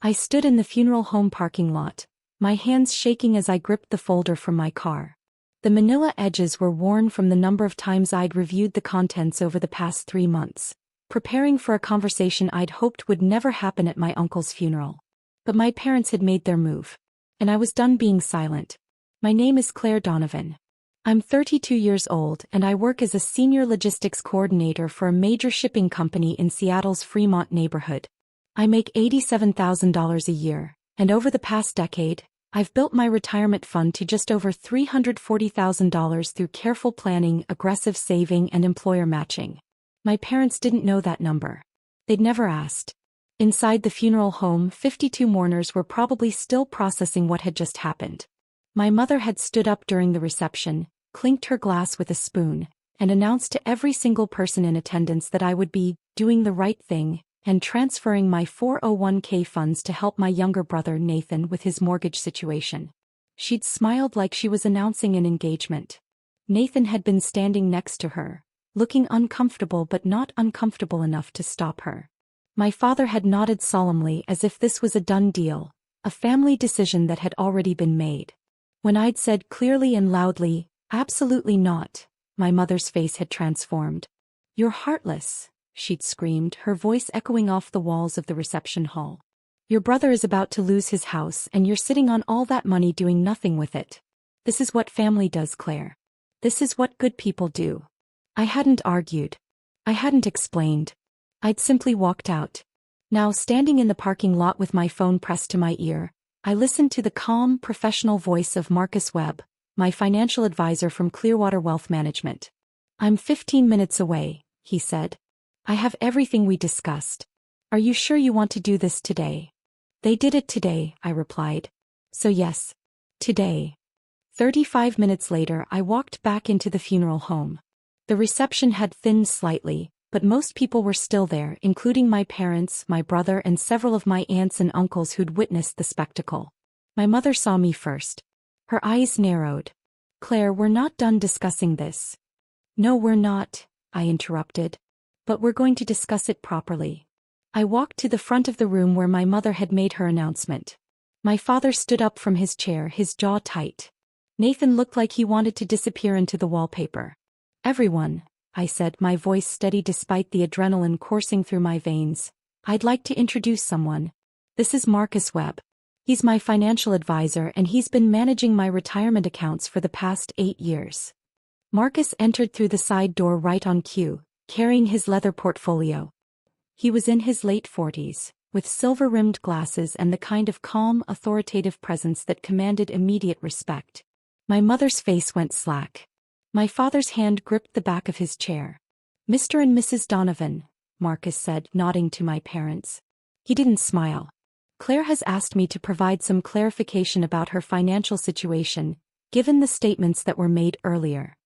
I stood in the funeral home parking lot, my hands shaking as I gripped the folder from my car. The manila edges were worn from the number of times I'd reviewed the contents over the past 3 months, preparing for a conversation I'd hoped would never happen at my uncle's funeral. But my parents had made their move, and I was done being silent. My name is Claire Donovan. I'm 32 years old and I work as a senior logistics coordinator for a major shipping company in Seattle's Fremont neighborhood. I make $87,000 a year, and over the past decade, I've built my retirement fund to just over $340,000 through careful planning, aggressive saving, and employer matching. My parents didn't know that number. They'd never asked. Inside the funeral home, 52 mourners were probably still processing what had just happened. My mother had stood up during the reception, clinked her glass with a spoon, and announced to every single person in attendance that I would be doing the right thing and transferring my 401k funds to help my younger brother Nathan with his mortgage situation. She'd smiled like she was announcing an engagement. Nathan had been standing next to her, looking uncomfortable but not uncomfortable enough to stop her. My father had nodded solemnly as if this was a done deal, a family decision that had already been made. When I'd said clearly and loudly, "Absolutely not," my mother's face had transformed. "You're heartless," she'd screamed, her voice echoing off the walls of the reception hall. "Your brother is about to lose his house and you're sitting on all that money doing nothing with it. This is what family does, Claire. This is what good people do." I hadn't argued. I hadn't explained. I'd simply walked out. Now, standing in the parking lot with my phone pressed to my ear, I listened to the calm, professional voice of Marcus Webb, my financial advisor from Clearwater Wealth Management. "I'm 15 minutes away," he said. "I have everything we discussed. Are you sure you want to do this today?" "They did it today," I replied. "So yes, today." 35 minutes later, I walked back into the funeral home. The reception had thinned slightly, but most people were still there, including my parents, my brother, and several of my aunts and uncles who'd witnessed the spectacle. My mother saw me first. Her eyes narrowed. "Claire, we're not done discussing this." "No, we're not," I interrupted. "But we're going to discuss it properly." I walked to the front of the room where my mother had made her announcement. My father stood up from his chair, his jaw tight. Nathan looked like he wanted to disappear into the wallpaper. "Everyone," I said, my voice steady despite the adrenaline coursing through my veins, "I'd like to introduce someone. This is Marcus Webb. He's my financial advisor and he's been managing my retirement accounts for the past 8 years." Marcus entered through the side door right on cue, carrying his leather portfolio. He was in his late 40s, with silver-rimmed glasses and the kind of calm, authoritative presence that commanded immediate respect. My mother's face went slack. My father's hand gripped the back of his chair. "Mr. and Mrs. Donovan," Marcus said, nodding to my parents. He didn't smile. "Claire has asked me to provide some clarification about her financial situation, given the statements that were made earlier."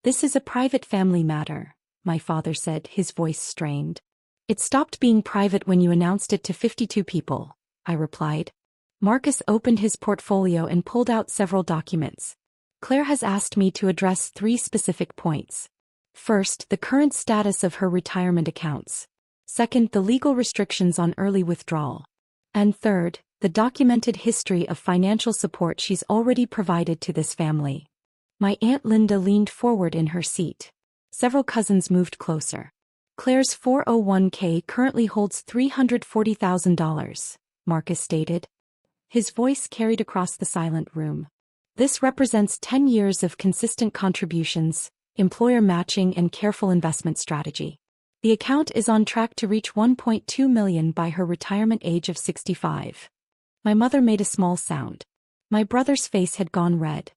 "This is a private family matter," my father said, his voice strained. "It stopped being private when you announced it to 52 people," I replied. Marcus opened his portfolio and pulled out several documents. "Claire has asked me to address 3 specific points. First, the current status of her retirement accounts. Second, the legal restrictions on early withdrawal. And third, the documented history of financial support she's already provided to this family." My Aunt Linda leaned forward in her seat. Several cousins moved closer. "Claire's 401k currently holds $340,000, Marcus stated. His voice carried across the silent room. "This represents 10 years of consistent contributions, employer matching, and careful investment strategy. The account is on track to reach $1.2 million by her retirement age of 65. My mother made a small sound. My brother's face had gone red.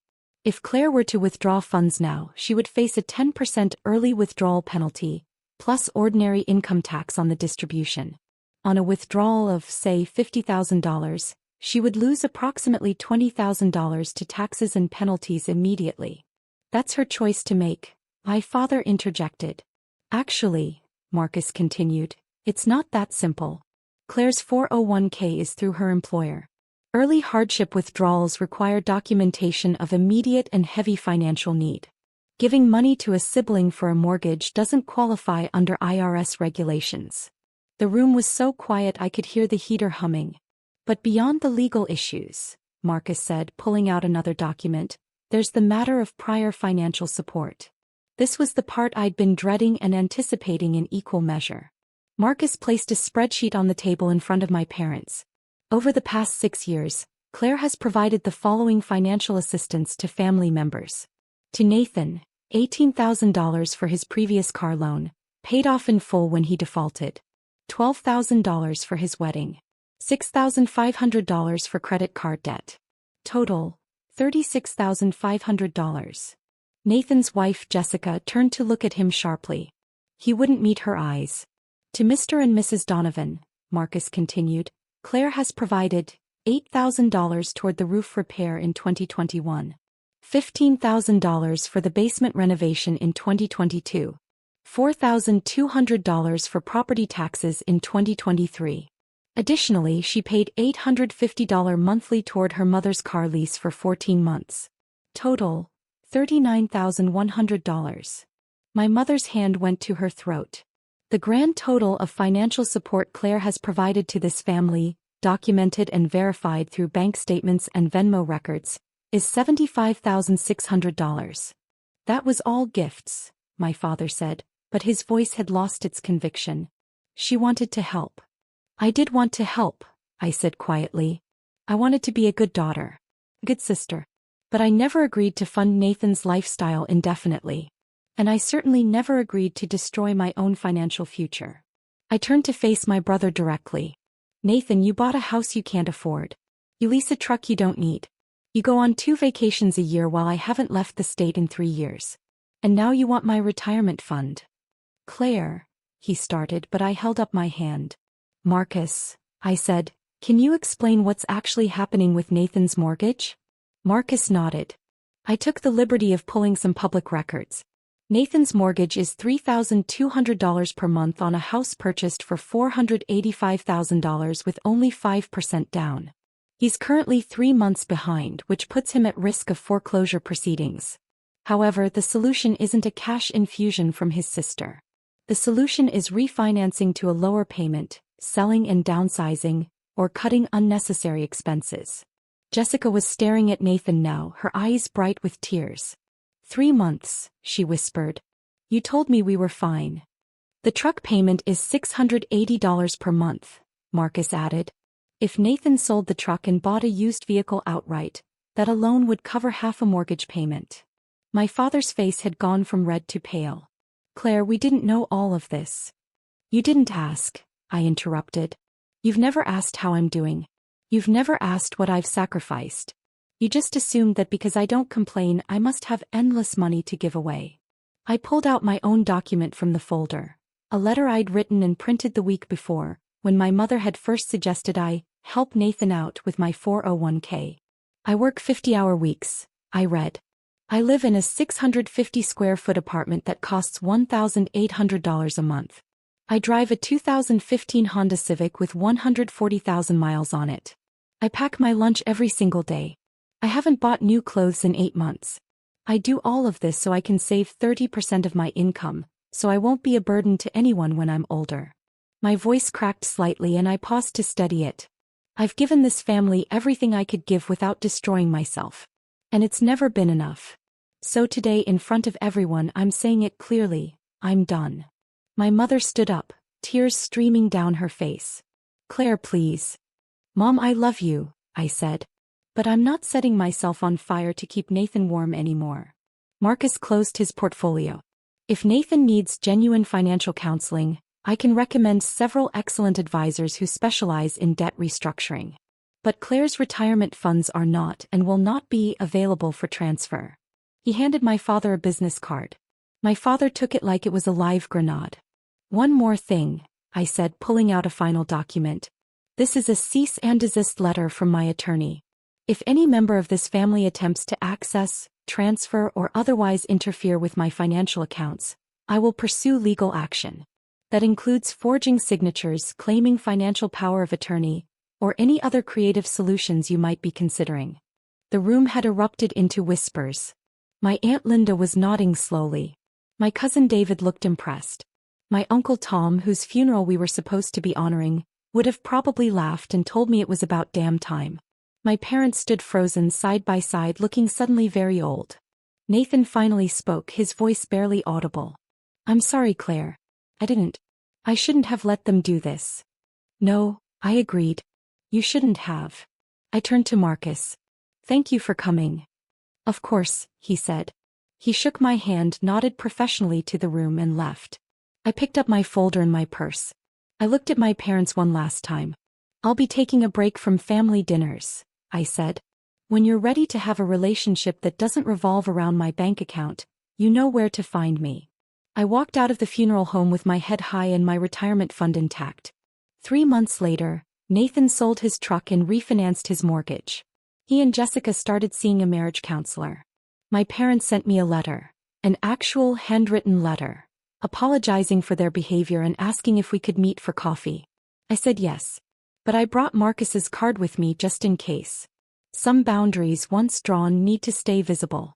If Claire were to withdraw funds now, she would face a 10% early withdrawal penalty, plus ordinary income tax on the distribution. On a withdrawal of, say, $50,000, she would lose approximately $20,000 to taxes and penalties immediately. That's her choice to make," my father interjected. "Actually," Marcus continued, "it's not that simple. Claire's 401k is through her employer. Early hardship withdrawals require documentation of immediate and heavy financial need. Giving money to a sibling for a mortgage doesn't qualify under IRS regulations." The room was so quiet I could hear the heater humming. But beyond the legal issues, Marcus said, pulling out another document, there's the matter of prior financial support. This was the part I'd been dreading and anticipating in equal measure. Marcus placed a spreadsheet on the table in front of my parents. Over the past 6 years, Claire has provided the following financial assistance to family members. To Nathan, $18,000 for his previous car loan, paid off in full when he defaulted. $12,000 for his wedding. $6,500 for credit card debt. Total, $36,500. Nathan's wife Jessica turned to look at him sharply. He wouldn't meet her eyes. To Mr. and Mrs. Donovan, Marcus continued, Claire has provided $8,000 toward the roof repair in 2021. $15,000 for the basement renovation in 2022. $4,200 for property taxes in 2023. Additionally, she paid $850 monthly toward her mother's car lease for 14 months. Total, $39,100. My mother's hand went to her throat. The grand total of financial support Claire has provided to this family, documented and verified through bank statements and Venmo records, is $75,600. That was all gifts, my father said, but his voice had lost its conviction. She wanted to help. I did want to help, I said quietly. I wanted to be a good daughter, a good sister. But I never agreed to fund Nathan's lifestyle indefinitely. And I certainly never agreed to destroy my own financial future. I turned to face my brother directly. Nathan, you bought a house you can't afford. You lease a truck you don't need. You go on 2 vacations a year while I haven't left the state in 3 years. And now you want my retirement fund. Claire, he started, but I held up my hand. Marcus, I said, can you explain what's actually happening with Nathan's mortgage? Marcus nodded. I took the liberty of pulling some public records. Nathan's mortgage is $3,200 per month on a house purchased for $485,000 with only 5% down. He's currently 3 months behind, which puts him at risk of foreclosure proceedings. However, the solution isn't a cash infusion from his sister. The solution is refinancing to a lower payment, selling and downsizing, or cutting unnecessary expenses. Jessica was staring at Nathan now, her eyes bright with tears. 3 months, she whispered. You told me we were fine. The truck payment is $680 per month, Marcus added. If Nathan sold the truck and bought a used vehicle outright, that alone would cover half a mortgage payment. My father's face had gone from red to pale. Claire, we didn't know all of this. You didn't ask, I interrupted. You've never asked how I'm doing. You've never asked what I've sacrificed. You just assumed that because I don't complain, I must have endless money to give away. I pulled out my own document from the folder, a letter I'd written and printed the week before, when my mother had first suggested I help Nathan out with my 401k. I work 50-hour weeks, I read. I live in a 650-square-foot apartment that costs $1,800 a month. I drive a 2015 Honda Civic with 140,000 miles on it. I pack my lunch every single day. I haven't bought new clothes in 8 months. I do all of this so I can save 30% of my income, so I won't be a burden to anyone when I'm older. My voice cracked slightly and I paused to steady it. I've given this family everything I could give without destroying myself. And it's never been enough. So today, in front of everyone, I'm saying it clearly, I'm done. My mother stood up, tears streaming down her face. Claire, please. Mom, I love you, I said. But I'm not setting myself on fire to keep Nathan warm anymore. Marcus closed his portfolio. If Nathan needs genuine financial counseling, I can recommend several excellent advisors who specialize in debt restructuring. But Claire's retirement funds are not and will not be available for transfer. He handed my father a business card. My father took it like it was a live grenade. One more thing, I said, pulling out a final document. This is a cease and desist letter from my attorney. If any member of this family attempts to access, transfer, or otherwise interfere with my financial accounts, I will pursue legal action. That includes forging signatures, claiming financial power of attorney, or any other creative solutions you might be considering. The room had erupted into whispers. My Aunt Linda was nodding slowly. My cousin David looked impressed. My Uncle Tom, whose funeral we were supposed to be honoring, would have probably laughed and told me it was about damn time. My parents stood frozen side by side, looking suddenly very old. Nathan finally spoke, his voice barely audible. "I'm sorry, Claire. I shouldn't have let them do this." "No," I agreed. "You shouldn't have." I turned to Marcus. "Thank you for coming." "Of course," he said. He shook my hand, nodded professionally to the room and left. I picked up my folder and my purse. I looked at my parents one last time. "I'll be taking a break from family dinners," I said. "When you're ready to have a relationship that doesn't revolve around my bank account, you know where to find me." I walked out of the funeral home with my head high and my retirement fund intact. 3 months later, Nathan sold his truck and refinanced his mortgage. He and Jessica started seeing a marriage counselor. My parents sent me a letter, an actual handwritten letter, apologizing for their behavior and asking if we could meet for coffee. I said yes. But I brought Marcus's card with me just in case. Some boundaries once drawn need to stay visible.